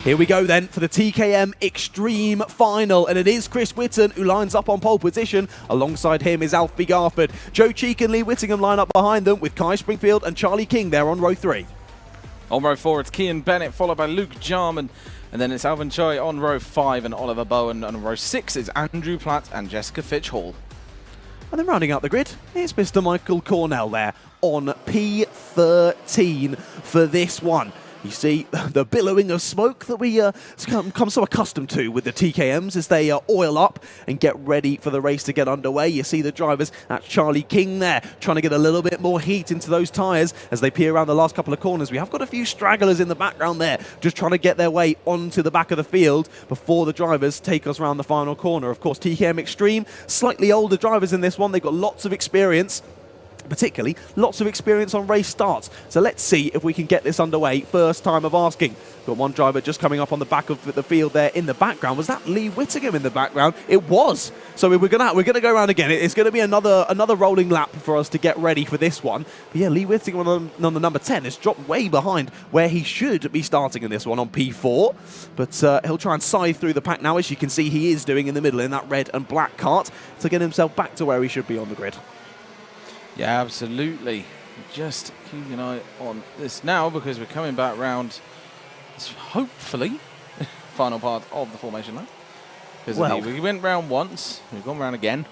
Here we go then for the TKM Extreme final, and it is Chris Whitton who lines up on pole position. Alongside him is Alfie Garford. Joe Cheek and Lee Whittingham line up behind them, with Kai Springfield and Charlie King there on row 3. On row 4 it's Kian Bennett, followed by Luke Jarman, and then it's Alvin Choi on row 5 and Oliver Bowen. And on row 6 is Andrew Platt and Jessica Fitch-Hall. And then rounding out the grid, it's Mr. Michael Cornell there on P13 for this one. You see the billowing of smoke that we come so accustomed to with the TKMs as they oil up and get ready for the race to get underway. You see the drivers, that's Charlie King there, trying to get a little bit more heat into those tyres as they peer around the last couple of corners. We have got a few stragglers in the background there, just trying to get their way onto the back of the field before the drivers take us around the final corner. Of course, TKM Extreme, slightly older drivers in this one. They've got lots of experience. Particularly, lots of experience on race starts. So let's see if we can get this underway. First time of asking. Got one driver just coming up on the back of the field there in the background. Was that Lee Whittingham in the background? It was. So we're gonna go around again. It's gonna be another rolling lap for us to get ready for this one. But yeah, Lee Whittingham on the number 10 has dropped way behind where he should be starting in this one on P4. But he'll try and scythe through the pack now, as you can see he is doing in the middle in that red and black kart, to get himself back to where he should be on the grid. Yeah, absolutely. Just keeping an eye on this now, because we're coming back round, hopefully, final part of the formation lap. Because we went round once, we've gone round again.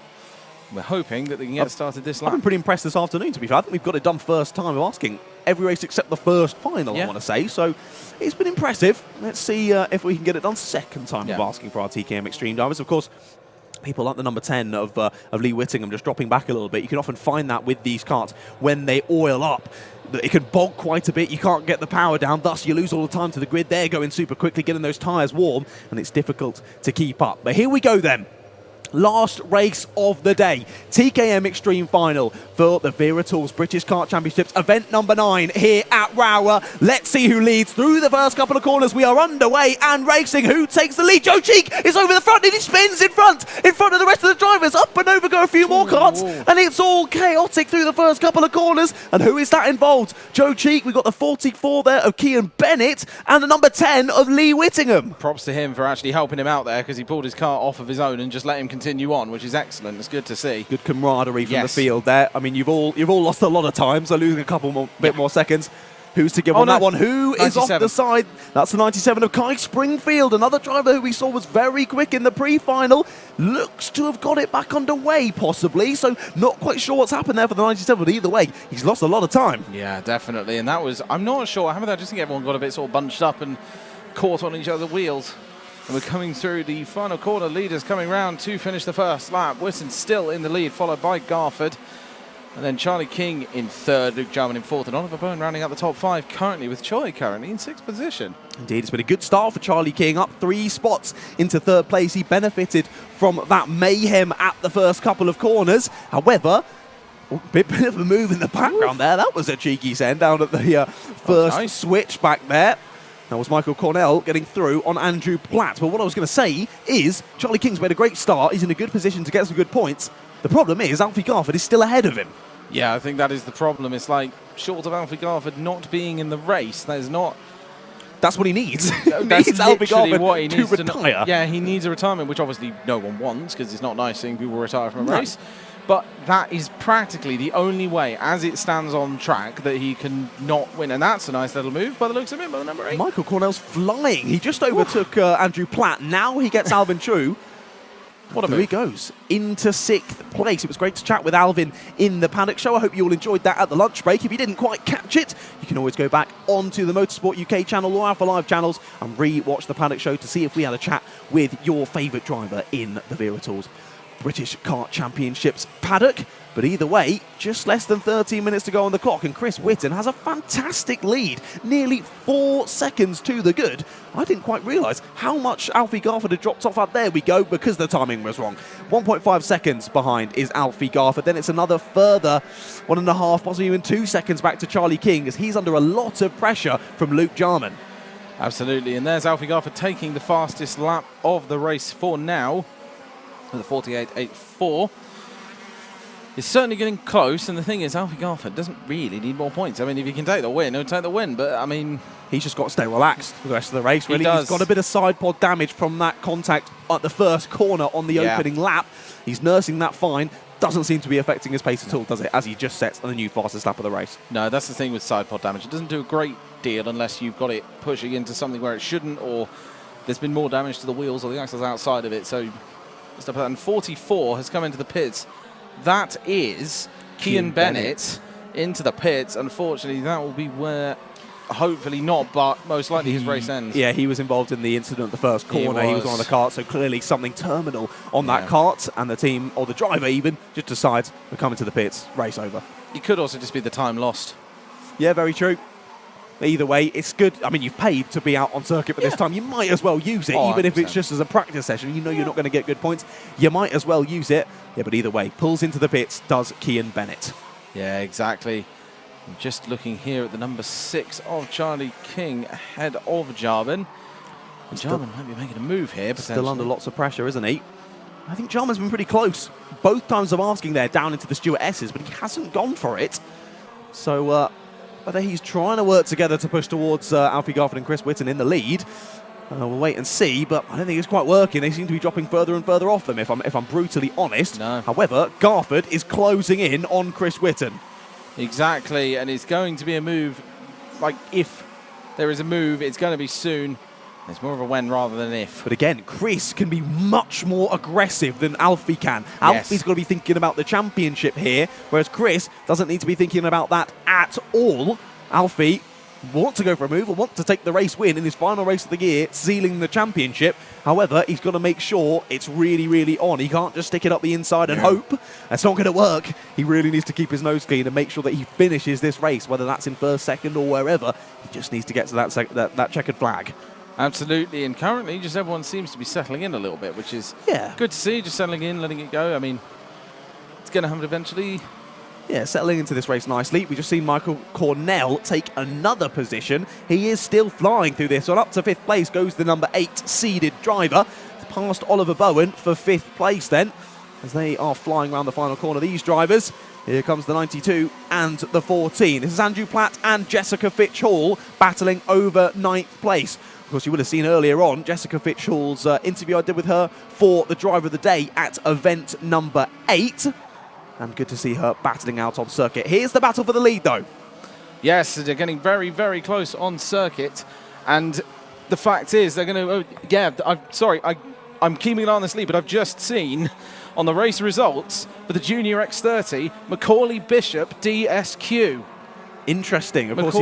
We're hoping that they can get started this lap. I've been pretty impressed this afternoon, to be fair. I think we've got it done first time of asking every race except the first final, I want to say. So it's been impressive. Let's see if we can get it done second time of asking for our TKM Extreme drivers. Of course, people like the number 10 of Lee Whittingham just dropping back a little bit. You can often find that with these karts when they oil up. It can bog quite a bit. You can't get the power down. Thus, you lose all the time to the grid. They're going super quickly, getting those tyres warm, and it's difficult to keep up. But here we go then. Last race of the day, TKM Extreme Final for the Wera British Kart Championships, event number 9 here at Rowrah. Let's see who leads through the first couple of corners. We are underway and racing. Who takes the lead? Joe Cheek is over the front and he spins in front of the rest of the drivers. Up and over go a few more karts, and it's all chaotic through the first couple of corners. And who is that involved? Joe Cheek. We've got the 44 there of Kian Bennett and the number 10 of Lee Whittingham. Props to him for actually helping him out there, because he pulled his kart off of his own and just let him continue on, which is excellent. It's good to see. Good camaraderie from the field there. I mean, you've all lost a lot of time, so losing a couple bit more seconds. Who's to give on that one? Who 97. Is off the side? That's the 97 of Kai Springfield, another driver who we saw was very quick in the pre-final. Looks to have got it back underway, possibly. So not quite sure what's happened there for the 97, but either way, he's lost a lot of time. Yeah, definitely. And that was, I'm not sure what happened there. I just think everyone got a bit sort of bunched up and caught on each other's wheels. And we're coming through the final corner. Leaders coming round to finish the first lap. Whitton still in the lead, followed by Garford. And then Charlie King in third, Luke Jarman in fourth, and Oliver Bowen rounding out the top 5 currently, with Choi currently in 6th position. Indeed, it's been a good start for Charlie King, up 3 spots into third place. He benefited from that mayhem at the first couple of corners. However, a bit of a move in the background there. That was a cheeky send down at the first switch back there. That was Michael Cornell getting through on Andrew Platt. But what I was going to say is Charlie King's made a great start. He's in a good position to get some good points. The problem is Alfie Garford is still ahead of him. Yeah, I think that is the problem. It's like, short of Alfie Garford not being in the race, there's not... That's what he needs. That's Alfie Garford what he needs to retire. Yeah, he needs a retirement, which obviously no one wants, because it's not nice seeing people retire from a race. But that is practically the only way, as it stands on track, that he can not win. And that's a nice little move by the looks of it, by the number 8. Michael Cornell's flying. He just overtook Andrew Platt. Now he gets Alvin True. What a move. There he goes, into 6th place. It was great to chat with Alvin in the Paddock Show. I hope you all enjoyed that at the lunch break. If you didn't quite catch it, you can always go back onto the Motorsport UK channel or Alpha Live channels and re-watch the Paddock Show to see if we had a chat with your favourite driver in the Wera British Kart Championships paddock. But either way, just less than 13 minutes to go on the clock, and Chris Whitton has a fantastic lead, nearly 4 seconds to the good. I didn't quite realise how much Alfie Garford had dropped off. There we go, because the timing was wrong. 1.5 seconds behind is Alfie Garford. Then it's another further 1.5, possibly even 2 seconds back to Charlie King, as he's under a lot of pressure from Luke Jarman. Absolutely, and there's Alfie Garford taking the fastest lap of the race for now, with a 48.84. It's certainly getting close, and the thing is, Alfie Garford doesn't really need more points. I mean, if he can take the win, he'll take the win, but I mean... He's just got to stay relaxed for the rest of the race, really. He does. He's got a bit of side pod damage from that contact at the first corner on the opening lap. He's nursing that fine. Doesn't seem to be affecting his pace at all, does it, as he just sets on the new fastest lap of the race. No, that's the thing with side pod damage. It doesn't do a great deal unless you've got it pushing into something where it shouldn't, or there's been more damage to the wheels or the axles outside of it. So, stuff like that. And 44 has come into the pits. That is Kian Bennett into the pits. Unfortunately, that will be where... Hopefully not, but most likely his race ends. Yeah, he was involved in the incident at the first corner. He was on the kart, so clearly something terminal on that kart, and the team, or the driver even, just decides we're coming to the pits, race over. It could also just be the time lost. Yeah, very true. Either way, it's good. I mean, you've paid to be out on circuit for this time. You might as well use it, even 100%. if it's just as a practice session. You know you're not going to get good points. You might as well use it. Yeah, but either way, pulls into the pits, does Kian Bennett. Yeah, exactly. Just looking here at the number 6 of Charlie King ahead of Jarman. Jarman might be making a move here. Still under lots of pressure, isn't he? I think Jarman's been pretty close. Both times of asking there down into the Stewart S's, but he hasn't gone for it. So whether he's trying to work together to push towards Alfie Garford and Chris Whitten in the lead, we'll wait and see, but I don't think it's quite working. They seem to be dropping further and further off them, if I'm brutally honest. No. However, Garford is closing in on Chris Whitten. Exactly, and it's going to be a move, like if there is a move, it's going to be soon. It's more of a when rather than if. But again, Chris can be much more aggressive than Alfie can. Alfie's got to be thinking about the championship here, whereas Chris doesn't need to be thinking about that at all. Alfie wants to go for a move, or wants to take the race win in his final race of the year, sealing the championship. However, he's got to make sure it's really, really on. He can't just stick it up the inside and hope. That's not going to work. He really needs to keep his nose clean and make sure that he finishes this race, whether that's in first, second, or wherever. He just needs to get to that checkered flag. Absolutely, and currently just everyone seems to be settling in a little bit, which is good to see, just settling in, letting it go. I mean, it's going to happen eventually. Yeah, settling into this race nicely. We've just seen Michael Cornell take another position. He is still flying through this one. Up to 5th place goes the number 8 seeded driver. Past Oliver Bowen for 5th place then, as they are flying around the final corner, these drivers. Here comes the 92 and the 14. This is Andrew Platt and Jessica Fitch-Hall battling over 9th place. Of course, you would have seen earlier on Jessica Fitch-Hall's interview I did with her for the driver of the day at event number 8. And good to see her battling out on circuit. Here's the battle for the lead, though. Yes, they're getting very, very close on circuit. And the fact is, they're going to... I'm keeping an eye on this lead, but I've just seen on the race results for the Junior X30, Macaulay Bishop DSQ. Interesting. Of course,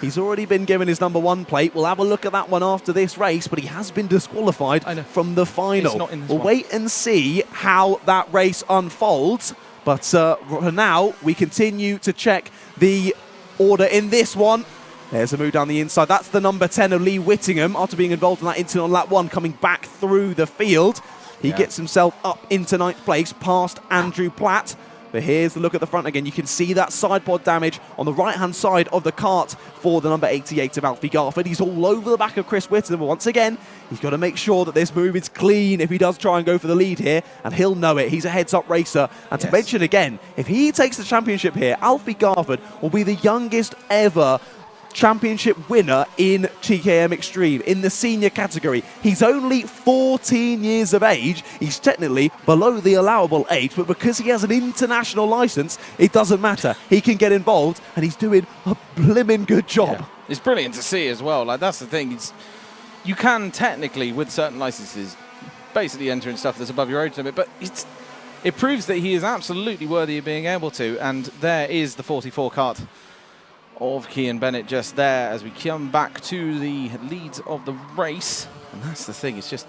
he's already been given his number 1 plate. We'll have a look at that one after this race, but he has been disqualified from the final. We'll wait and see how that race unfolds. But for now, we continue to check the order in this one. There's a move down the inside. That's the number 10 of Lee Whittingham after being involved in that incident on lap 1, coming back through the field. He gets himself up into 9th place past Andrew Platt. But here's the look at the front again. You can see that side pod damage on the right-hand side of the kart for the number 88 of Alfie Garford. He's all over the back of Chris Whitten. But once again, he's got to make sure that this move is clean if he does try and go for the lead here. And he'll know it. He's a heads-up racer. And to mention again, if he takes the championship here, Alfie Garford will be the youngest ever championship winner in TKM Extreme in the senior category. He's only 14 years of age. He's technically below the allowable age, but because he has an international license, it doesn't matter. He can get involved, and he's doing a blimmin' good job. Yeah. It's brilliant to see as well. Like, that's the thing. You can technically, with certain licenses, basically enter in stuff that's above your age limit, but it proves that he is absolutely worthy of being able to, and there is the 44 kart of Kian Bennett just there as we come back to the leads of the race. And that's the thing, it's just...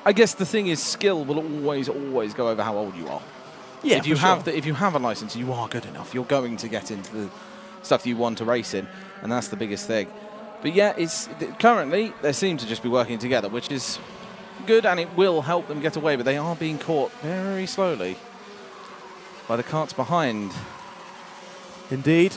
I guess the thing is skill will always go over how old you are. Yeah, if you have a license, you are good enough. You're going to get into the stuff you want to race in, and that's the biggest thing. But yeah, currently they seem to just be working together, which is good, and it will help them get away, but they are being caught very slowly by the karts behind. Indeed.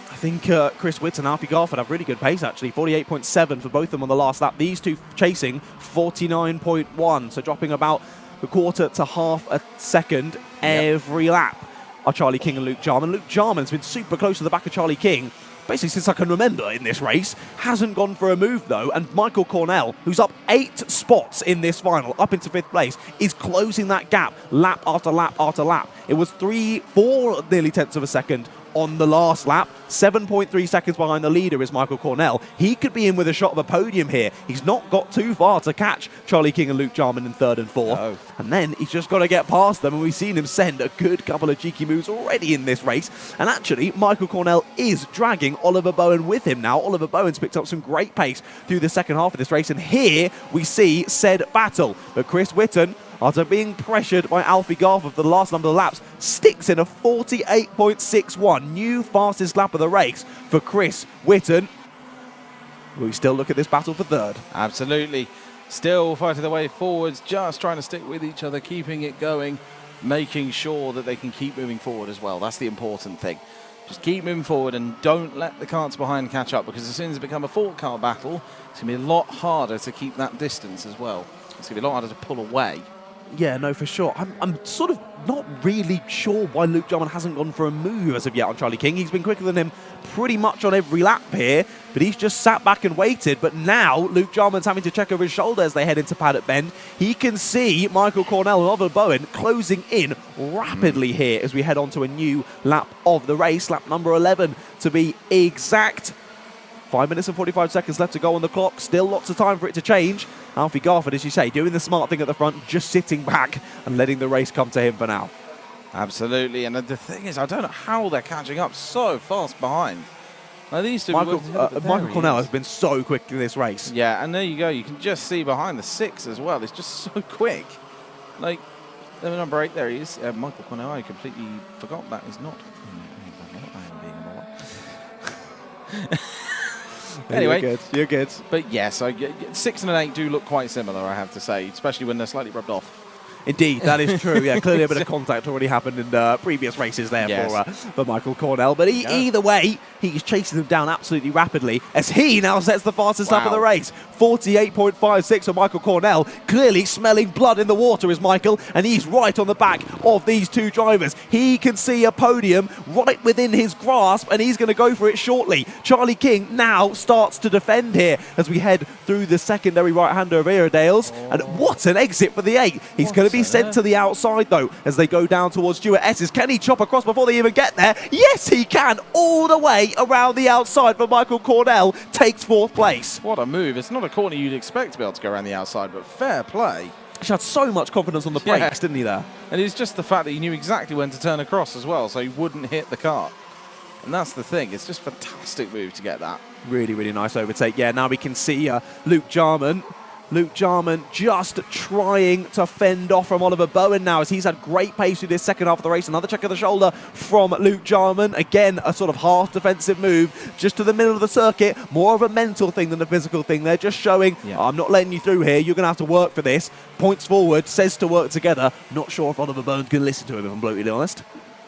I think Chris Whitten and Alfie Garford have really good pace, actually. 48.7 for both of them on the last lap. These two chasing 49.1, so dropping about a quarter to half a second every lap are Charlie King and Luke Jarman. Luke Jarman's been super close to the back of Charlie King basically since I can remember in this race. Hasn't gone for a move though, and Michael Cornell, who's up 8 spots in this final, up into 5th place, is closing that gap lap after lap after lap. It was 4 nearly tenths of a second on the last lap. 7.3 seconds behind the leader is Michael Cornell. He could be in with a shot of a podium here. He's not got too far to catch Charlie King and Luke Jarman in 3rd and 4th. No. And then he's just got to get past them, and we've seen him send a good couple of cheeky moves already in this race. And actually, Michael Cornell is dragging Oliver Bowen with him now. Oliver Bowen's picked up some great pace through the second half of this race, and here we see said battle. But Chris Whitton, after being pressured by Alfie Garfer for the last number of laps, sticks in a 48.61, new fastest lap of the race for Chris Whitton. We still look at this battle for 3rd. Absolutely. Still fighting their way forwards, just trying to stick with each other, keeping it going, making sure that they can keep moving forward as well. That's the important thing. Just keep moving forward and don't let the karts behind catch up, because as soon as it becomes a 4-car battle, it's going to be a lot harder to keep that distance as well. It's going to be a lot harder to pull away. Yeah, no, for sure. I'm sort of not really sure why Luke Jarman hasn't gone for a move as of yet on Charlie King. He's been quicker than him pretty much on every lap here, but he's just sat back and waited. But now Luke Jarman's having to check over his shoulder as they head into Paddock Bend. He can see Michael Cornell and Oliver Bowen closing in rapidly here as we head on to a new lap of the race, lap number 11 to be exact. 5 minutes and 45 seconds left to go on the clock. Still lots of time for it to change. Alfie Garford, as you say, doing the smart thing at the front, just sitting back and letting the race come to him for now. Absolutely. And the thing is, I don't know how they're catching up so fast behind. Now, these two Michael Cornell has been so quick in this race. Yeah, and there you go. You can just see behind the 6 as well. It's just so quick. Like, the number 8, there he is. Michael Cornell, I completely forgot that is not. Anyway, you're good. But yes, 6 and an 8 do look quite similar, I have to say, especially when they're slightly rubbed off. Indeed, that is true. Yeah, clearly a bit of contact already happened in previous races there for Michael Cornell. But either way, he's chasing them down absolutely rapidly as he now sets the fastest lap of the race. 48.56 for Michael Cornell. Clearly smelling blood in the water is Michael, and he's right on the back of these two drivers. He can see a podium right within his grasp, and he's going to go for it shortly. Charlie King now starts to defend here as we head through the secondary right-hander of Airedales. And what an exit for the 8. He's going to be sent to the outside, though, as they go down towards Stuart S's. Can he chop across before they even get there? Yes, he can. All the way around the outside for Michael Cornell. Takes 4th place. What a move. It's not a corner you'd expect to be able to go around the outside, but fair play. He had so much confidence on the brakes, didn't he, there? And it's just the fact that he knew exactly when to turn across as well, so he wouldn't hit the car. And that's the thing. It's just a fantastic move to get that. Really, really nice overtake. Yeah, now we can see Luke Jarman. Luke Jarman just trying to fend off from Oliver Bowen now as he's had great pace through this second half of the race. Another check of the shoulder from Luke Jarman. Again, a sort of half defensive move just to the middle of the circuit. More of a mental thing than a physical thing. They're just showing, I'm not letting you through here. You're going to have to work for this. Points forward, says to work together. Not sure if Oliver Bowen's going to listen to him, if I'm brutally honest.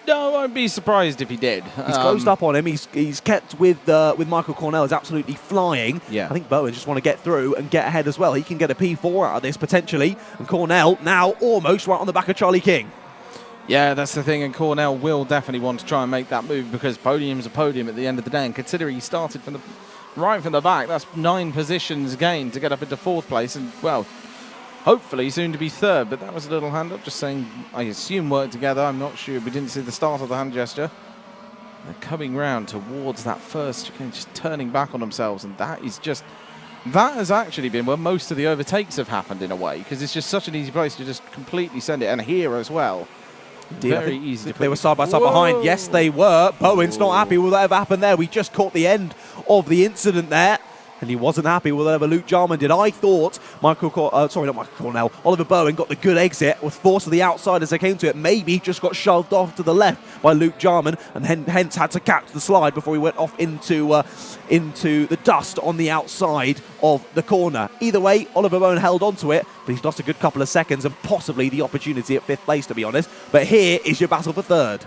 No, I'd be surprised if he did. He's closed up on him. He's kept with Michael Cornell. Is absolutely flying. Yeah. I think Bowen just want to get through and get ahead as well. He can get a P4 out of this potentially. And Cornell now almost right on the back of Charlie King. Yeah, that's the thing. And Cornell will definitely want to try and make that move because podium's a podium at the end of the day. And considering he started right from the back, that's 9 positions gained to get up into 4th place. And, well, hopefully soon to be 3rd, but that was a little hand up, just saying, I assume work together. I'm not sure. We didn't see the start of the hand gesture. They're coming round towards that first, just turning back on themselves, and that has actually been where most of the overtakes have happened in a way, because it's just such an easy place to just completely send it, and here as well. Indeed, very easy. They were side by side behind. Yes, they were. Bowen's not happy with whatever happened there. We just caught the end of the incident there. And he wasn't happy with whatever Luke Jarman did. I thought Oliver Bowen got the good exit with force to the outside as they came to it. Maybe just got shoved off to the left by Luke Jarman and hence had to catch the slide before he went off into the dust on the outside of the corner. Either way, Oliver Bowen held on to it, but he's lost a good couple of seconds and possibly the opportunity at 5th place, to be honest. But here is your battle for 3rd.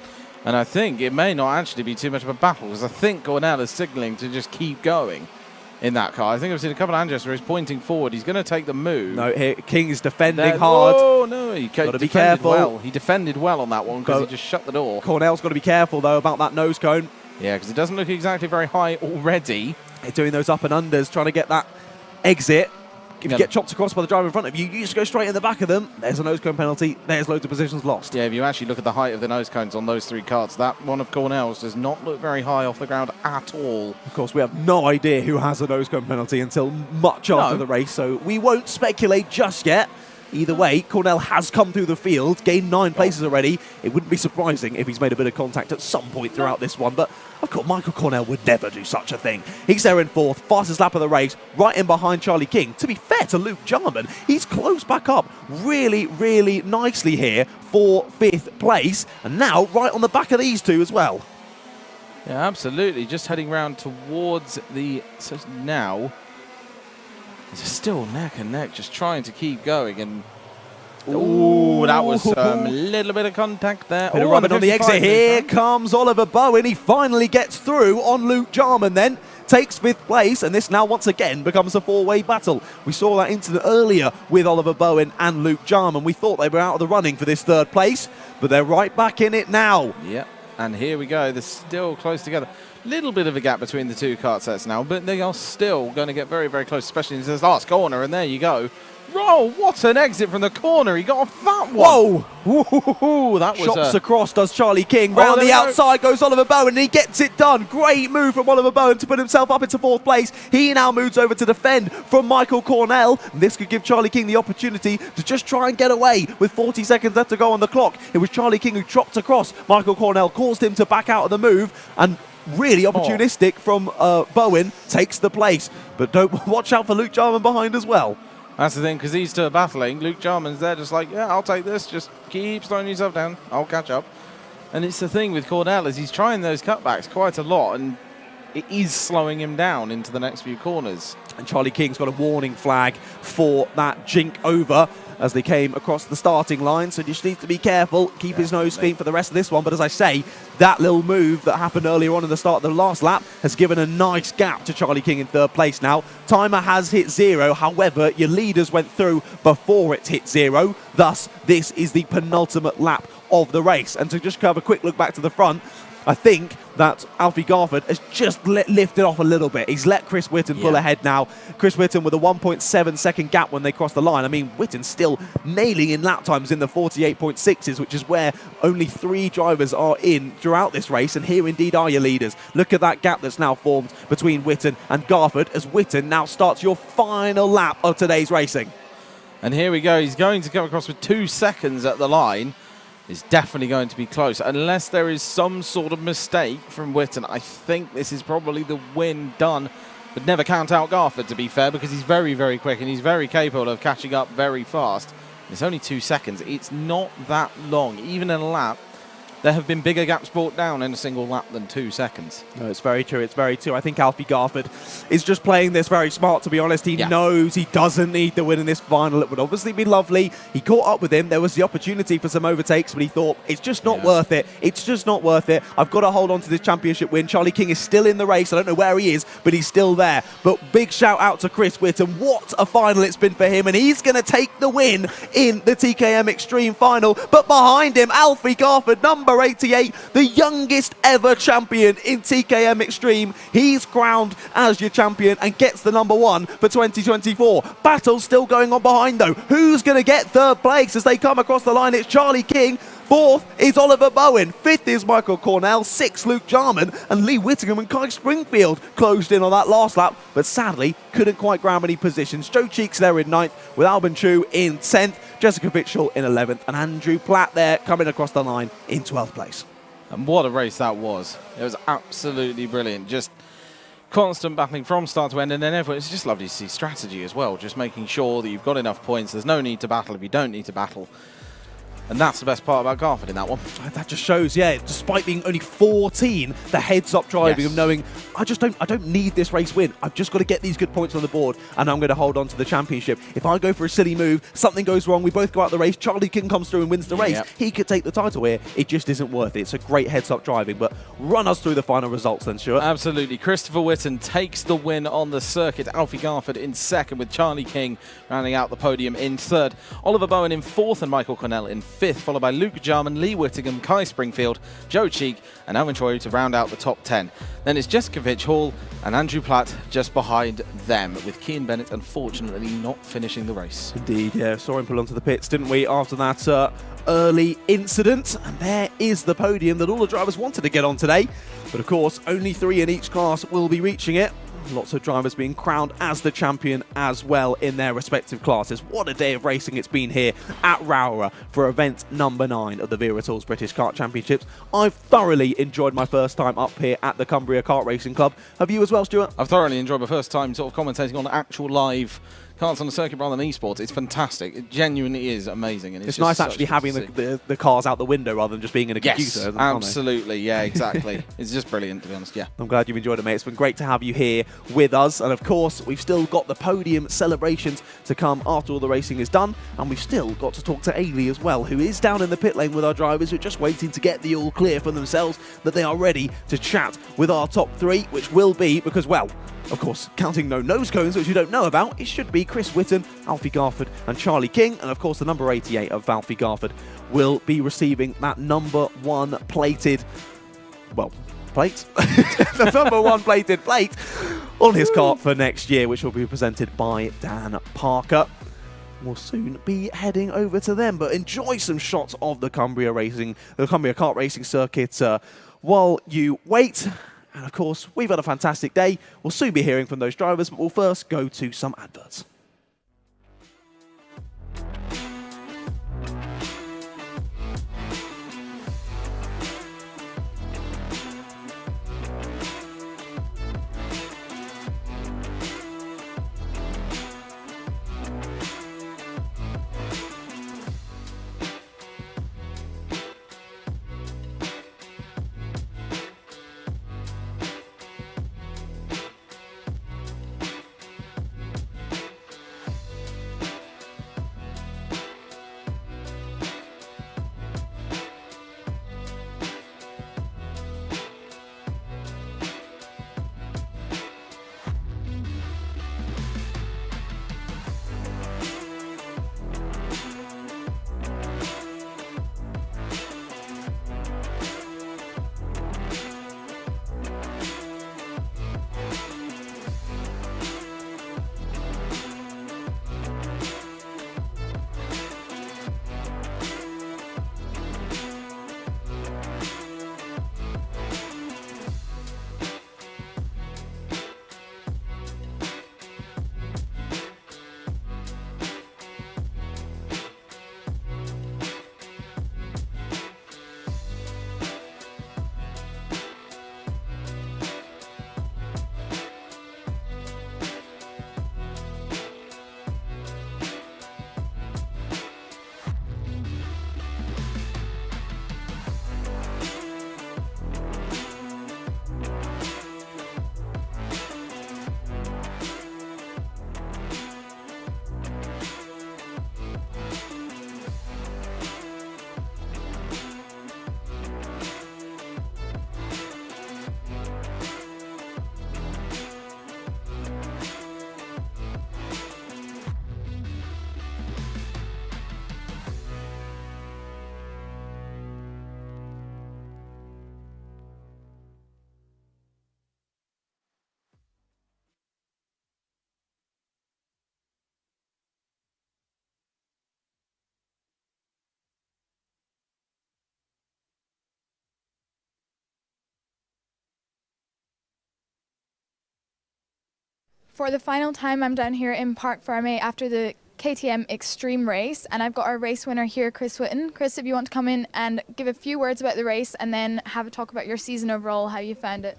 And I think it may not actually be too much of a battle because I think Cornell is signalling to just keep going. in that car. I think I've seen a couple of Andres where he's pointing forward. He's going to take the move. No, here, King is defending hard. Oh, no, he got to be careful. Well. He defended well on that one because he just shut the door. Cornell's got to be careful, though, about that nose cone. Yeah, because it doesn't look exactly very high already. They're doing those up and unders, trying to get that exit. If you get chopped across by the driver in front of you, you just go straight in the back of them. There's a nose cone penalty. There's loads of positions lost. Yeah, if you actually look at the height of the nose cones on those 3 karts, that one of Cornell's does not look very high off the ground at all. Of course, we have no idea who has a nose cone penalty until much after the race, so we won't speculate just yet. Either way, Cornell has come through the field, gained 9 places already. It wouldn't be surprising if he's made a bit of contact at some point throughout this one, but of course, Michael Cornell would never do such a thing. He's there in 4th, fastest lap of the race, right in behind Charlie King. To be fair to Luke Jarman, he's close back up really, really nicely here for 5th place, and now right on the back of these 2 as well. Yeah, absolutely. Just heading round towards the... So now... It's still neck and neck, just trying to keep going. And ooh, that was a little bit of contact there. Bit of rubbing on the exit. Here comes Oliver Bowen. He finally gets through on Luke Jarman then. Takes 5th place, and this now once again becomes a 4-way battle. We saw that incident earlier with Oliver Bowen and Luke Jarman. We thought they were out of the running for this 3rd place, but they're right back in it now. Yep, and here we go. They're still close together. Little bit of a gap between the 2 kart sets now, but they are still going to get very, very close, especially in this last corner, and there you go. Oh, what an exit from the corner. He got off that one. Whoa. That was shots across does Charlie King. Round the outside goes Oliver Bowen, and he gets it done. Great move from Oliver Bowen to put himself up into 4th place. He now moves over to defend from Michael Cornell. This could give Charlie King the opportunity to just try and get away with 40 seconds left to go on the clock. It was Charlie King who dropped across. Michael Cornell caused him to back out of the move, and really opportunistic from Bowen takes the place. But don't watch out for Luke Jarman behind as well. That's the thing, because these 2 are battling. Luke Jarman's there just like, yeah, I'll take this. Just keep slowing yourself down. I'll catch up. And it's the thing with Cornell is he's trying those cutbacks quite a lot, and it is slowing him down into the next few corners. And Charlie King's got a warning flag for that jink over as they came across the starting line, so just needs to be careful, keep his nose clean for the rest of this one. But as I say, that little move that happened earlier on in the start of the last lap has given a nice gap to Charlie King in 3rd place now. Timer has hit 0, however, your leaders went through before it hit 0, thus this is the penultimate lap of the race. And to just have a quick look back to the front, I think that Alfie Garford has just lifted off a little bit. He's let Chris Whitten pull ahead now. Chris Whitten with a 1.7 second gap when they cross the line. I mean, Whitten's still nailing in lap times in the 48.6s, which is where only 3 drivers are in throughout this race, and here indeed are your leaders. Look at that gap that's now formed between Whitten and Garford as Whitten now starts your final lap of today's racing. And here we go. He's going to come across with 2 seconds at the line. Is definitely going to be close, unless there is some sort of mistake from Whitten. I think this is probably the win done, but never count out Garford, to be fair, because he's very, very quick and he's very capable of catching up very fast. It's only 2 seconds. It's not that long. Even in a lap, there have been bigger gaps brought down in a single lap than 2 seconds. No, it's very true. It's very true. I think Alfie Garford is just playing this very smart, to be honest. He knows he doesn't need the win in this final. It would obviously be lovely. He caught up with him. There was the opportunity for some overtakes, but he thought, it's just not worth it. It's just not worth it. I've got to hold on to this championship win. Charlie King is still in the race. I don't know where he is, but he's still there. But big shout out to Chris Whitten. What a final it's been for him, and he's going to take the win in the TKM Extreme final. But behind him, Alfie Garford, number 88, the youngest ever champion in TKM Extreme. He's crowned as your champion and gets the number 1 for 2024. Battle's still going on behind though. Who's going to get 3rd place as they come across the line? It's Charlie King. 4th is Oliver Bowen. 5th is Michael Cornell. 6th, Luke Jarman. And Lee Whittingham and Kai Springfield closed in on that last lap, but sadly couldn't quite grab any positions. Joe Cheeks there in 9th, with Albin Chu in 10th, Jessica Fitchell in 11th, and Andrew Platt there coming across the line in 12th place. And what a race that was. It was absolutely brilliant. Just constant battling from start to end, and then everyone, it's just lovely to see strategy as well, just making sure that you've got enough points. There's no need to battle if you don't need to battle. And that's the best part about Garford in that one. That just shows, yeah, despite being only 14, the heads-up driving of knowing, I don't need this race win. I've just got to get these good points on the board, and I'm going to hold on to the championship. If I go for a silly move, something goes wrong, we both go out the race, Charlie King comes through and wins the race, he could take the title here. It just isn't worth it. It's a great heads-up driving, but run us through the final results then, Stuart. Absolutely. Christopher Whitten takes the win on the circuit. Alfie Garford in second, with Charlie King rounding out the podium in third. Oliver Bowen in fourth and Michael Cornell in fifth, followed by Luke Jarman, Lee Whittingham, Kai Springfield, Joe Cheek and Alvin Troy to round out the top 10. Then it's Jessica Vitch Hall and Andrew Platt just behind them, with Kean Bennett unfortunately not finishing the race. Indeed, yeah, saw him pull onto the pits, didn't we, after that early incident. And there is the podium that all the drivers wanted to get on today. But of course, only 3 in each class will be reaching it. Lots of drivers being crowned as the champion as well in their respective classes. What a day of racing it's been here at Rowrah for event number 9 of the Wera Tools British Kart Championships. I've thoroughly enjoyed my first time up here at the Cumbria Kart Racing Club. Have you as well, Stuart? I've thoroughly enjoyed my first time sort of commentating on actual live karts on the circuit rather than esports. It's fantastic. It genuinely is amazing. And it's nice actually having the cars out the window rather than just being in a computer. Yes, absolutely. Yeah, exactly. It's just brilliant, to be honest. Yeah. I'm glad you've enjoyed it, mate. It's been great to have you here with us. And of course, we've still got the podium celebrations to come after all the racing is done. And we've still got to talk to Ailey as well, who is down in the pit lane with our drivers who are just waiting to get the all clear for themselves, that they are ready to chat with our top 3, which will be, because, well, of course, counting no nose cones, which you don't know about, it should be Chris Whitten, Alfie Garford and Charlie King. And of course, the number 88 of Alfie Garford will be receiving that number 1 plated, well, plate? the number 1 plated plate on his kart for next year, which will be presented by Dan Parker. We'll soon be heading over to them, but enjoy some shots of the Cumbria Kart Racing circuit while you wait. And of course, we've had a fantastic day. We'll soon be hearing from those drivers, but we'll first go to some adverts. For the final time, I'm down here in Park Ferme after the KTM Extreme race, and I've got our race winner here, Chris Whitten. Chris, if you want to come in and give a few words about the race and then have a talk about your season overall, how you found it.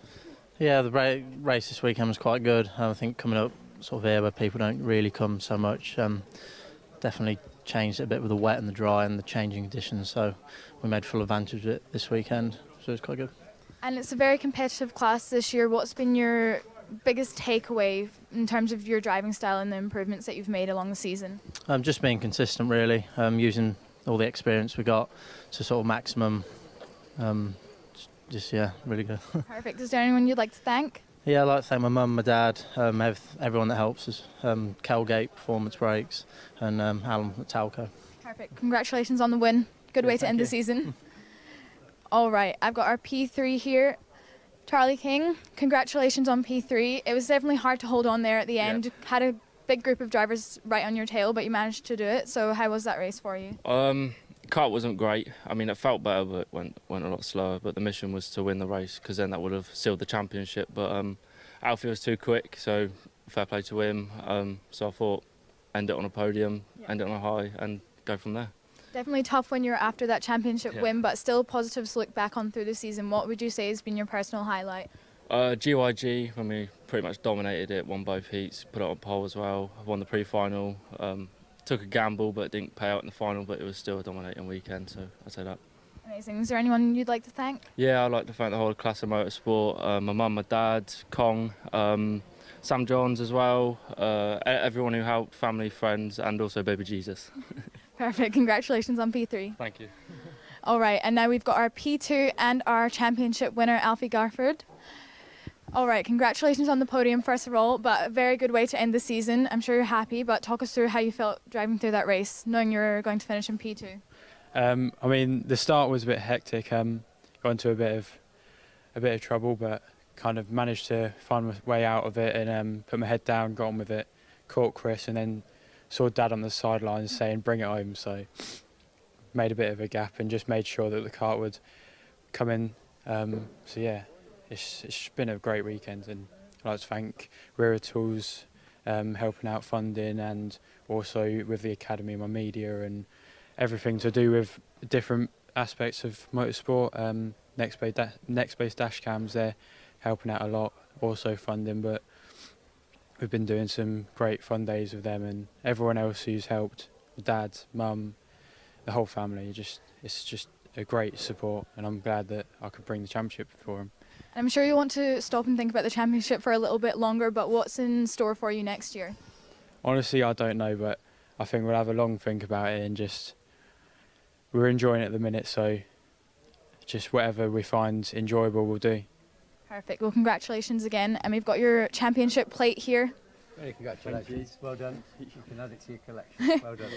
Yeah, the race this weekend was quite good. I think coming up sort of here where people don't really come so much, definitely changed it a bit with the wet and the dry and the changing conditions. So we made full advantage of it this weekend. So it's quite good. And it's a very competitive class this year. What's been your biggest takeaway in terms of your driving style and the improvements that you've made along the season? Just being consistent, really. Using all the experience we got to sort of maximum. Yeah, really good. Perfect. Is there anyone you'd like to thank? Yeah, I'd like to thank my mum, my dad, everyone that helps us. Calgate Performance Brakes and Alan at Talco. Perfect. Congratulations on the win. Good way to end the season. All right, I've got our P3 here. Charlie King, congratulations on P3. It was definitely hard to hold on there at the end. Had a big group of drivers right on your tail, but you managed to do it. So how was that race for you? Kart wasn't great. I mean, it felt better, but went a lot slower. But the mission was to win the race, because then that would have sealed the championship. But Alfie was too quick, so fair play to him. So I thought, end it on a podium, end it on a high, and go from there. Definitely tough when you're after that championship win, but still positives to look back on through the season. What would you say has been your personal highlight? GYG, when we pretty much dominated it, won both heats, put it on pole as well, won the pre-final. Took a gamble, but didn't pay out in the final, but it was still a dominating weekend, so I'd say that. Amazing. Is there anyone you'd like to thank? Yeah, I'd like to thank the whole class of motorsport, my mum, my dad, Kong, Sam Johns as well, everyone who helped, family, friends, and also baby Jesus. Perfect. Congratulations on P3. Thank you. All right, and now we've got our P2 and our championship winner, Alfie Garford. All right, congratulations on the podium, first of all, but a very good way to end the season. I'm sure you're happy, but talk us through how you felt driving through that race, knowing you're going to finish in P2. I mean, the start was a bit hectic. Got into a bit of trouble, but kind of managed to find my way out of it and put my head down, got on with it, caught Chris, and then saw Dad on the sidelines saying, "Bring it home." So made a bit of a gap and just made sure that the kart would come in. So yeah. It's been a great weekend, and I'd like to thank Wera Tools helping out funding, and also with the academy, my media, and everything to do with different aspects of motorsport. Next Base dash cams, they're helping out a lot, also funding, but we've been doing some great fun days with them, and everyone else who's helped, Dad, Mum, the whole family. It's just a great support, and I'm glad that I could bring the championship for them. I'm sure you want to stop and think about the championship for a little bit longer, but what's in store for you next year? Honestly, I don't know, but I think we'll have a long think about it, and we're enjoying it at the minute, so just whatever we find enjoyable we'll do. Perfect. Well, congratulations again, and we've got your championship plate here. Very congratulations. Well done. You can add it to your collection. Well done.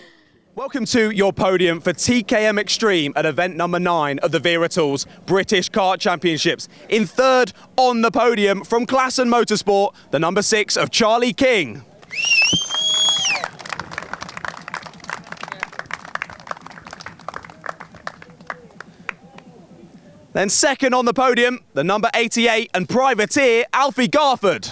Welcome to your podium for TKM Extreme at event number 9 of the Wera Tools British Kart Championships. In third on the podium from Klassen Motorsport, the number 6 of Charlie King. Then second on the podium, the number 88 and privateer Alfie Garford.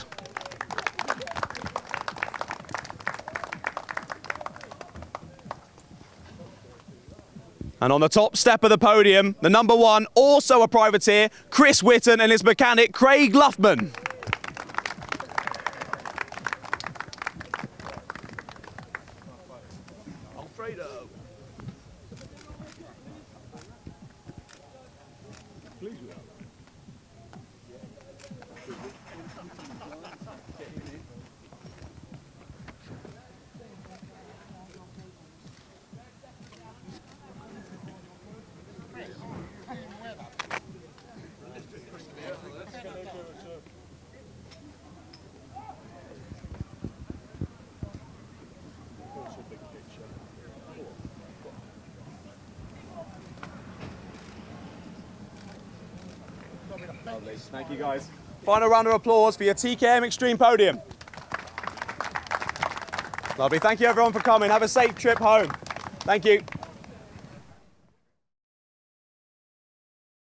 And on the top step of the podium, the number 1, also a privateer, Chris Whitton, and his mechanic, Craig Luffman. Alfredo. Lovely. Thank you, guys. Final round of applause for your TKM Extreme podium. Lovely. Thank you, everyone, for coming. Have a safe trip home. Thank you.